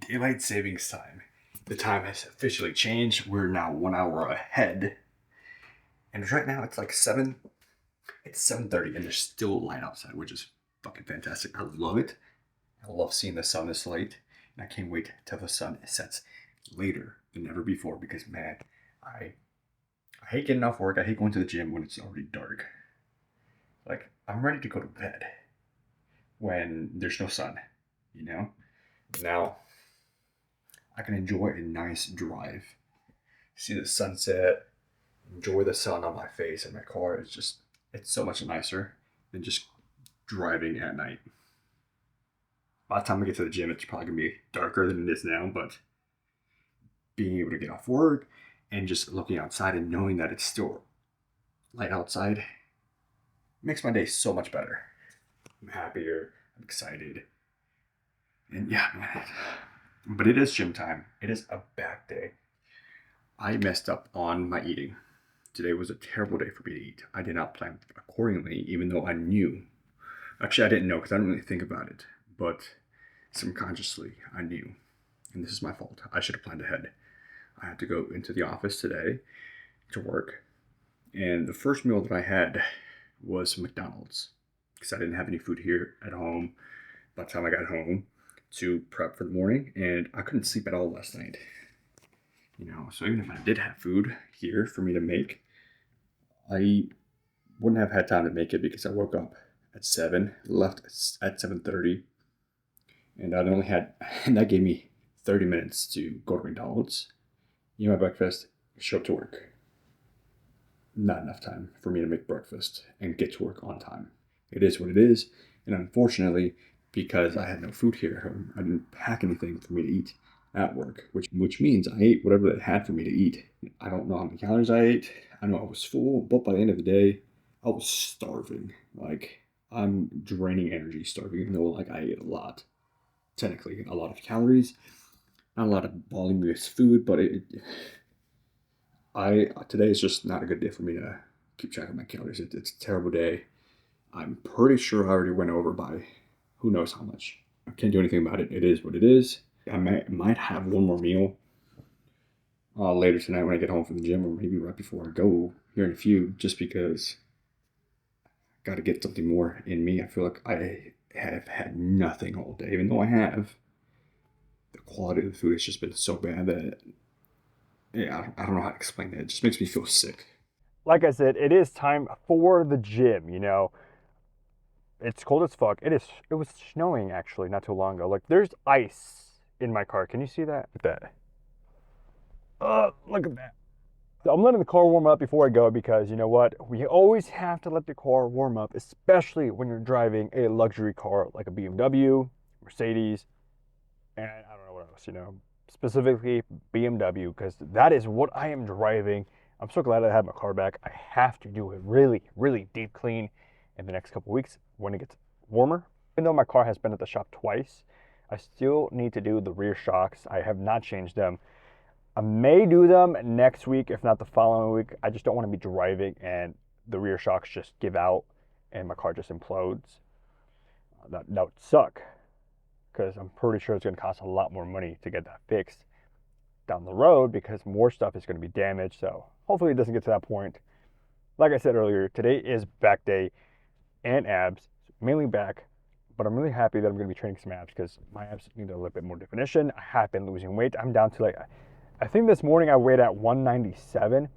daylight savings time. The time has officially changed. We're now 1 hour ahead. And right now it's like 7:30 and there's still light outside, which is fucking fantastic. I love it. I love seeing the sun this late. And I can't wait till the sun sets later than ever before because, man, I hate getting off work. I hate going to the gym when it's already dark. Like, I'm ready to go to bed when there's no sun, you know? Now, I can enjoy a nice drive, see the sunset, enjoy the sun on my face and my car. It's so much nicer than just driving at night. By the time I get to the gym, it's probably going to be darker than it is now, but being able to get off work and just looking outside and knowing that it's still light outside makes my day so much better. I'm happier, I'm excited, and yeah, man. But it is gym time. It is a back day. I messed up on my eating. Today was a terrible day for me to eat. I did not plan accordingly, even though I knew. Actually, I didn't know because I didn't really think about it. But subconsciously, I knew. And this is my fault. I should have planned ahead. I had to go into the office today to work. And the first meal that I had was McDonald's. Because I didn't have any food here at home by the time I got home to prep for the morning. And I couldn't sleep at all last night. You know, so even if I did have food here for me to make, I wouldn't have had time to make it because I woke up at 7, left at 7:30, and that gave me 30 minutes to go to McDonald's, eat my breakfast, show up to work. Not enough time for me to make breakfast and get to work on time. It is what it is, and unfortunately, because I had no food here, I didn't pack anything for me to eat at work, which means I ate whatever they had for me to eat. I don't know how many calories I ate. I know I was full, but by the end of the day, I was starving. Like, I'm draining energy starving, even though like I ate a lot. Technically, a lot of calories, not a lot of voluminous food, but today is just not a good day for me to keep track of my calories. It's a terrible day. I'm pretty sure I already went over by who knows how much. I can't do anything about it. It is what it is. I might have one more meal later tonight when I get home from the gym, or maybe right before I go here in a few, just because I got to get something more in me. I feel like I have had nothing all day, even though I have. The quality of the food has just been so bad that, yeah, I don't know how to explain it. It just makes me feel sick. Like I said, it is time for the gym, you know. It's cold as fuck. It was snowing actually not too long ago. Like, there's ice in my car. Can you see that? Look at that. Look at that. So I'm letting the car warm up before I go because, you know what? We always have to let the car warm up, especially when you're driving a luxury car like a BMW, Mercedes, and I don't know what else, you know. Specifically BMW, because that is what I am driving. I'm so glad I have my car back. I have to do a really, really deep clean in the next couple weeks when it gets warmer. Even though my car has been at the shop twice, I still need to do the rear shocks. I have not changed them. I may do them next week, if not the following week. I just don't want to be driving and the rear shocks just give out and my car just implodes. That would suck, because I'm pretty sure it's going to cost a lot more money to get that fixed down the road because more stuff is going to be damaged. So hopefully it doesn't get to that point. Like I said earlier, today is back day and abs, mainly back. But I'm really happy that I'm going to be training some abs because my abs need a little bit more definition. I have been losing weight. I'm down to I think this morning I weighed at 197.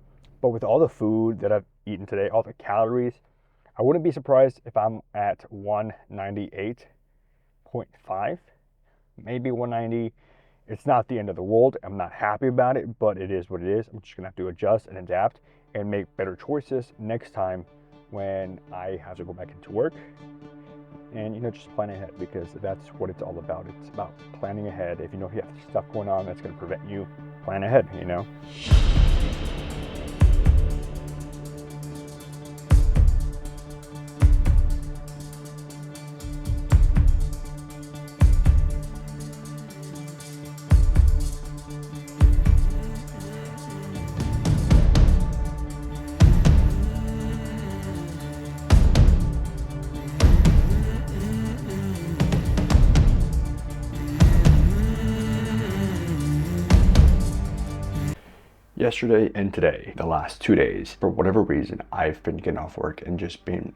But with all the food that I've eaten today, all the calories, I wouldn't be surprised if I'm at 198.5, maybe 190. It's not the end of the world. I'm not happy about it, but it is what it is. I'm just going to have to adjust and adapt and make better choices next time when I have to go back into work. And, you know, just plan ahead, because that's what it's all about. It's about planning ahead. If you know you have stuff going on that's going to prevent you, plan ahead, you know. Yesterday and today, the last 2 days, for whatever reason, I've been getting off work and just being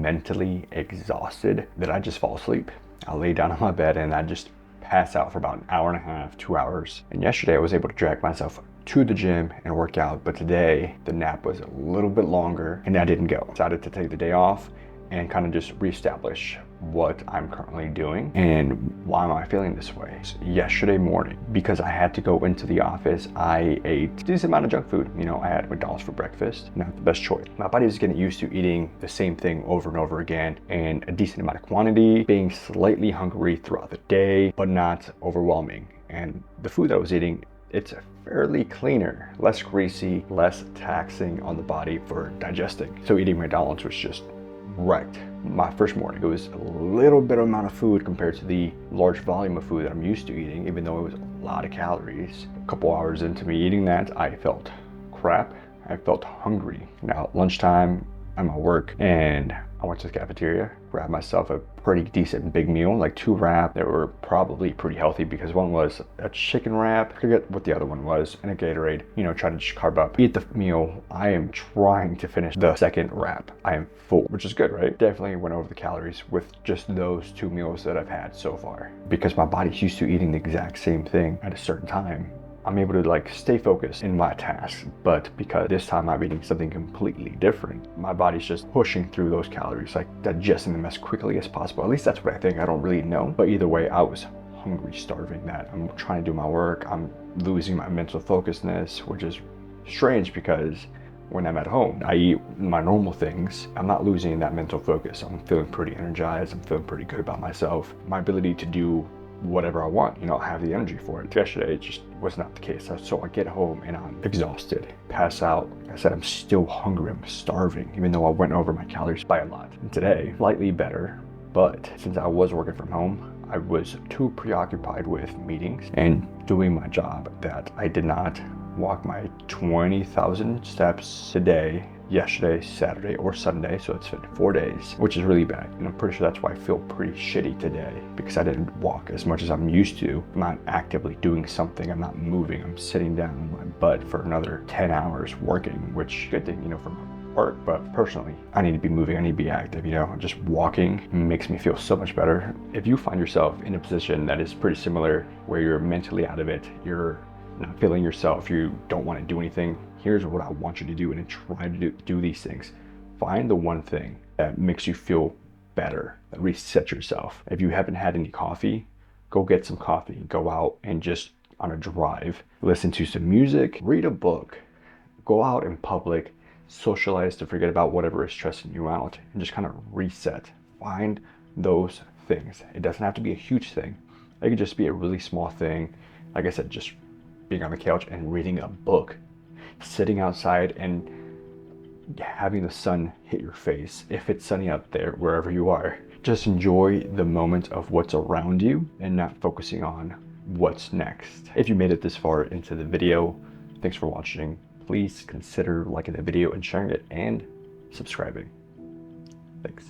mentally exhausted that I just fall asleep. I lay down on my bed and I just pass out for about an hour and a half, 2 hours. And yesterday I was able to drag myself to the gym and work out, but today the nap was a little bit longer and I didn't go. Decided to take the day off and kind of just reestablish what I'm currently doing and why am I feeling this way. So yesterday morning, because I had to go into the office, I ate a decent amount of junk food. You know, I had McDonald's for breakfast, not the best choice. My body was getting used to eating the same thing over and over again in a decent amount of quantity, being slightly hungry throughout the day, but not overwhelming. And the food that I was eating, it's fairly cleaner, less greasy, less taxing on the body for digesting. So eating McDonald's was just wrecked my first morning. It was a little bit amount of food compared to the large volume of food that I'm used to eating, even though it was a lot of calories. A couple hours into me eating that, I felt crap. I felt hungry. Now at lunchtime, I'm at work and I went to the cafeteria, grabbed myself a pretty decent big meal, like 2 wraps that were probably pretty healthy because one was a chicken wrap, I forget what the other one was, and a Gatorade, you know, trying to just carb up. Eat the meal. I am trying to finish the second wrap. I am full, which is good, right? Definitely went over the calories with just those 2 meals that I've had so far. Because my body's used to eating the exact same thing at a certain time, I'm able to like stay focused in my tasks, but because this time I'm eating something completely different, my body's just pushing through those calories, like digesting them as quickly as possible. At least that's what I think. I don't really know. But either way, I was hungry, starving that. I'm trying to do my work. I'm losing my mental focusness, which is strange because when I'm at home, I eat my normal things. I'm not losing that mental focus. I'm feeling pretty energized. I'm feeling pretty good about myself. My ability to do whatever I want, you know, I have the energy for it. Yesterday, it just was not the case. So I get home and I'm exhausted, pass out. Like I said, I'm still hungry, I'm starving, even though I went over my calories by a lot. And today, slightly better, but since I was working from home, I was too preoccupied with meetings and doing my job that I did not walk my 20,000 steps a day yesterday, Saturday, or Sunday, so it's been 4 days, which is really bad. And I'm pretty sure that's why I feel pretty shitty today, because I didn't walk as much as I'm used to. I'm not actively doing something, I'm not moving, I'm sitting down on my butt for another 10 hours working, which good thing, you know, for my work, but personally, I need to be moving, I need to be active, you know. Just walking makes me feel so much better. If you find yourself in a position that is pretty similar, where you're mentally out of it, you're not feeling yourself, you don't want to do anything, here's what I want you to do and try to do these things. Find the one thing that makes you feel better, that reset yourself. If you haven't had any coffee, go get some coffee. Go out and just on a drive, listen to some music, read a book, go out in public, socialize to forget about whatever is stressing you out and just kind of reset. Find those things. It doesn't have to be a huge thing. It could just be a really small thing. Like I said, just being on the couch and reading a book, sitting outside and having the sun hit your face. If it's sunny out there, wherever you are, just enjoy the moment of what's around you and not focusing on what's next. If you made it this far into the video, thanks for watching. Please consider liking the video and sharing it and subscribing. Thanks.